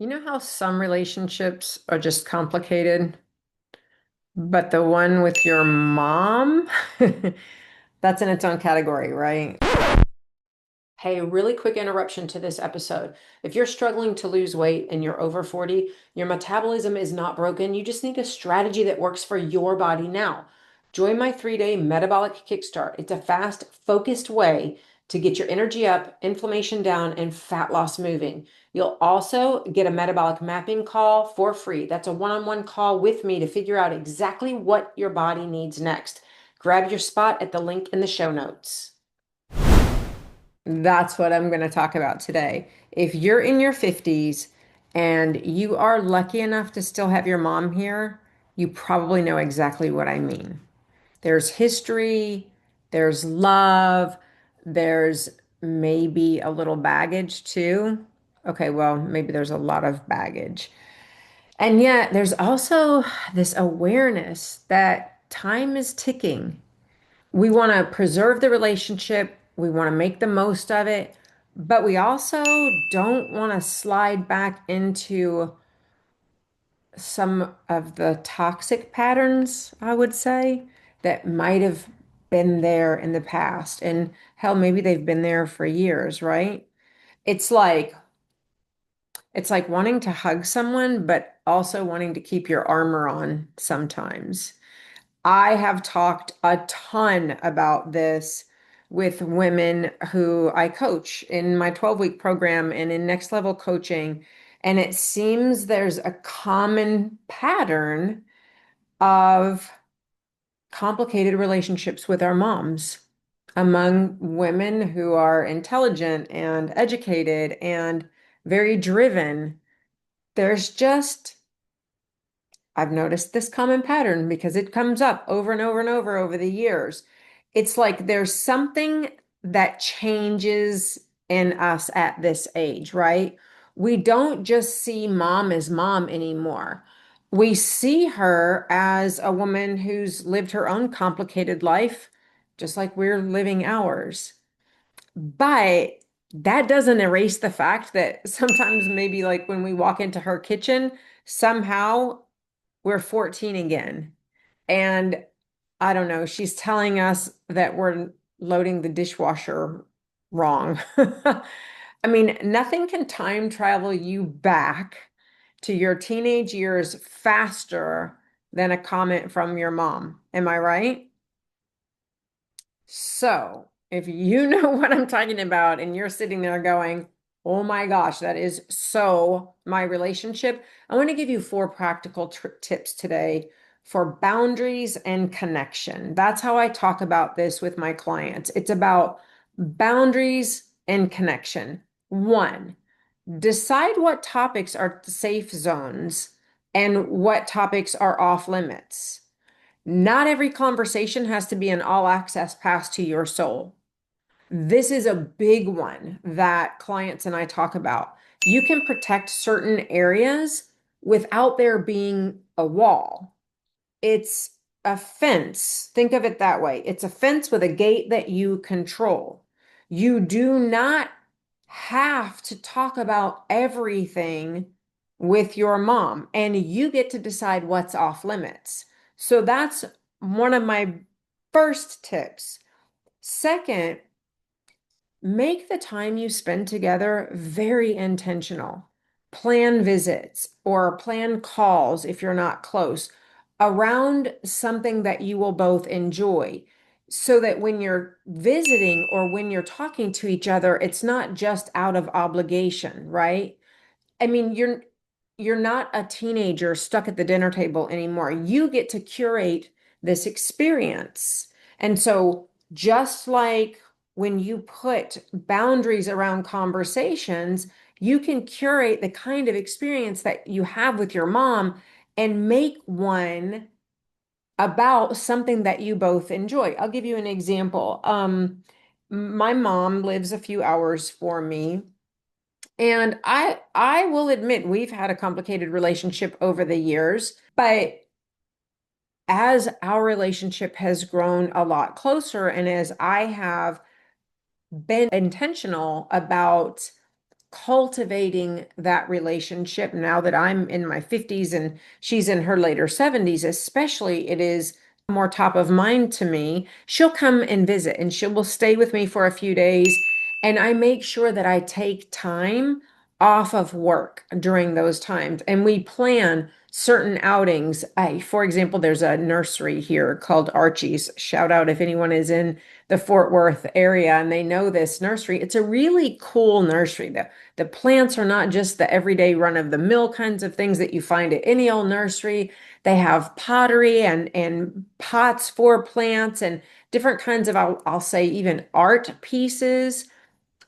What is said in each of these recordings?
You know how some relationships are just complicated, but the one with your mom, that's in its own category, right? Hey, really quick interruption to this episode. If you're struggling to lose weight and you're over 40, your metabolism is not broken. You just need a strategy that works for your body now. Join my 3-day metabolic kickstart. It's a fast, focused way to get your energy up, inflammation down, and fat loss moving. You'll also get a metabolic mapping call for free. That's a one-on-one call with me to figure out exactly what your body needs next. Grab your spot at the link in the show notes. That's what I'm going to talk about today. If you're in your 50s and you are lucky enough to still have your mom here, you probably know exactly what I mean. There's history, there's love, there's maybe a little baggage too. Okay, well, maybe there's a lot of baggage. And yet there's also this awareness that time is ticking. We want to preserve the relationship, we want to make the most of it, but we also don't want to slide back into some of the toxic patterns, I would say, that might have been there in the past. And hell, maybe they've been there for years, right? It's like it's like wanting to hug someone, but also wanting to keep your armor on sometimes. I have talked a ton about this with women who I coach in my 12-week program and in next level coaching. And it seems there's a common pattern of complicated relationships with our moms among women who are intelligent and educated and very driven. There's just I've noticed this common pattern because it comes up over and over and over the years. It's like there's something that changes in us at this age, right? We don't just see mom as mom anymore. We see her as a woman who's lived her own complicated life, just like we're living ours. But that doesn't erase the fact that sometimes maybe like when we walk into her kitchen, somehow we're 14 again. And I don't know, she's telling us that we're loading the dishwasher wrong. I mean, nothing can time travel you back to your teenage years faster than a comment from your mom. Am I right? So, if you know what I'm talking about and you're sitting there going, oh my gosh, that is so my relationship, I want to give you 4 practical tips today for boundaries and connection. That's how I talk about this with my clients. It's about boundaries and connection. One, decide what topics are safe zones and what topics are off limits. Not every conversation has to be an all access pass to your soul. This is a big one that clients and I talk about. You can protect certain areas without there being a wall. It's a fence. Think of it that way. It's a fence with a gate that you control. You do not have to talk about everything with your mom, and you get to decide what's off limits. So that's one of my first tips. Second, make the time you spend together very intentional. Plan visits or plan calls if you're not close around something that you will both enjoy so that when you're visiting or when you're talking to each other, it's not just out of obligation, right? I mean, you're not a teenager stuck at the dinner table anymore. You get to curate this experience. And so just like when you put boundaries around conversations, you can curate the kind of experience that you have with your mom and make one about something that you both enjoy. I'll give you an example. My mom lives a few hours for me. And I will admit we've had a complicated relationship over the years, but as our relationship has grown a lot closer and as I have been intentional about cultivating that relationship now that I'm in my 50s and she's in her later 70s, especially it is more top of mind to me. She'll come and visit and she will stay with me for a few days. And I make sure that I take time off of work during those times. And we plan certain outings. For example, there's a nursery here called Archie's. Shout out if anyone is in the Fort Worth area and they know this nursery. It's a really cool nursery. The plants are not just the everyday run of the mill kinds of things that you find at any old nursery. They have pottery and pots for plants and different kinds of, I'll say, even art pieces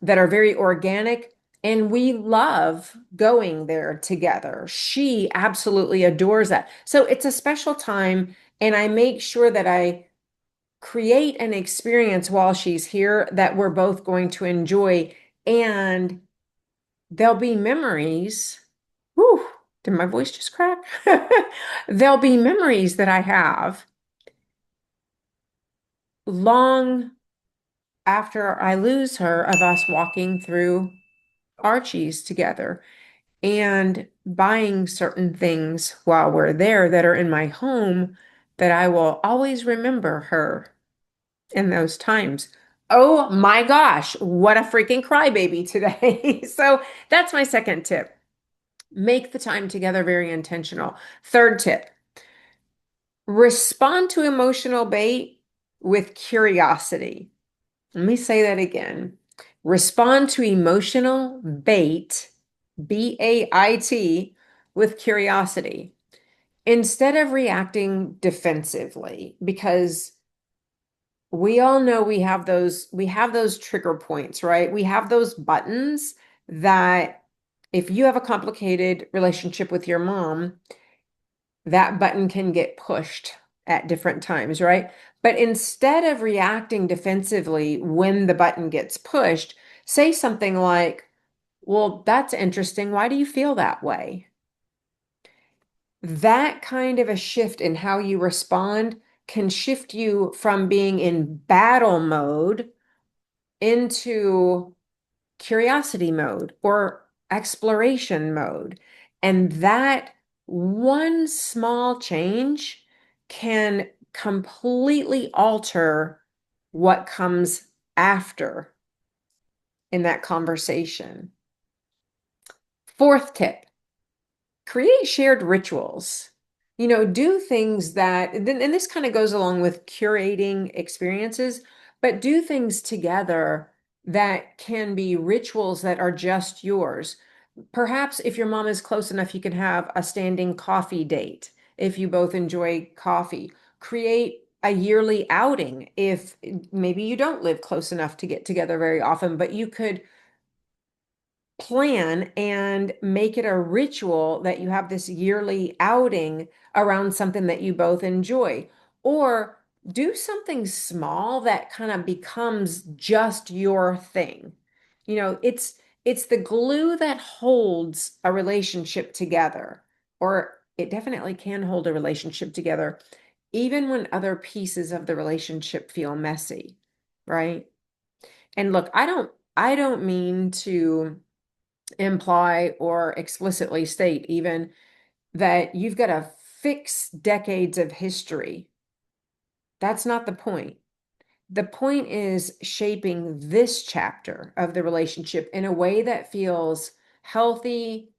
that are very organic. And we love going there together. She absolutely adores that. So it's a special time. And I make sure that I create an experience while she's here that we're both going to enjoy. And there'll be memories. Whew, did my voice just crack? There'll be memories that I have long after I lose her of us walking through Archie's together and buying certain things while we're there that are in my home that I will always remember her in those times. Oh my gosh, what a freaking crybaby today. So that's my second tip. Make the time together very intentional. Third tip, respond to emotional bait with curiosity. Let me say that again. Respond to emotional bait, B-A-I-T, with curiosity instead of reacting defensively, because we all know we have those trigger points, right? We have those buttons that if you have a complicated relationship with your mom, that button can get pushed at different times, right? But instead of reacting defensively when the button gets pushed, say something like, "Well, that's interesting. Why do you feel that way?" That kind of a shift in how you respond can shift you from being in battle mode into curiosity mode or exploration mode. And that one small change can completely alter what comes after in that conversation. Fourth tip, create shared rituals. Do things that, and this kind of goes along with curating experiences, but do things together that can be rituals that are just yours. Perhaps if your mom is close enough, you can have a standing coffee date if you both enjoy coffee. Create a yearly outing if maybe you don't live close enough to get together very often, but you could plan and make it a ritual that you have this yearly outing around something that you both enjoy. Or do something small that kind of becomes just your thing. It's the glue that holds a relationship together, or it definitely can hold a relationship together, even when other pieces of the relationship feel messy, right? And look, I don't mean to imply or explicitly state even that you've got to fix decades of history. That's not the point. The point is shaping this chapter of the relationship in a way that feels healthy,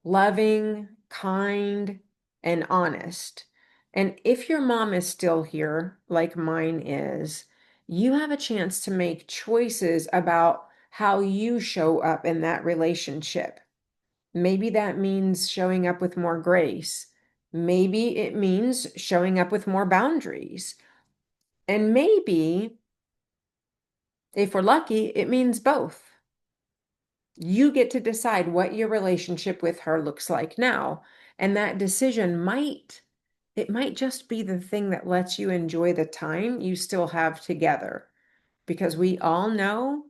loving, kind, and honest. And if your mom is still here, like mine is, you have a chance to make choices about how you show up in that relationship. Maybe that means showing up with more grace. Maybe it means showing up with more boundaries. And maybe, if we're lucky, it means both. You get to decide what your relationship with her looks like now. And that decision it might just be the thing that lets you enjoy the time you still have together. Because we all know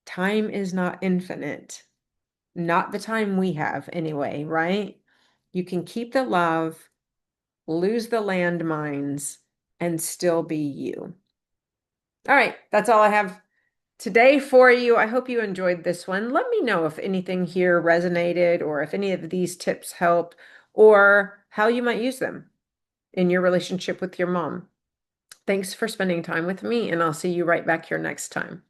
time is not infinite. Not the time we have anyway, right? You can keep the love, lose the landmines, and still be you. All right, that's all I have today for you. I hope you enjoyed this one. Let me know if anything here resonated or if any of these tips helped or how you might use them in your relationship with your mom. Thanks for spending time with me, and I'll see you right back here next time.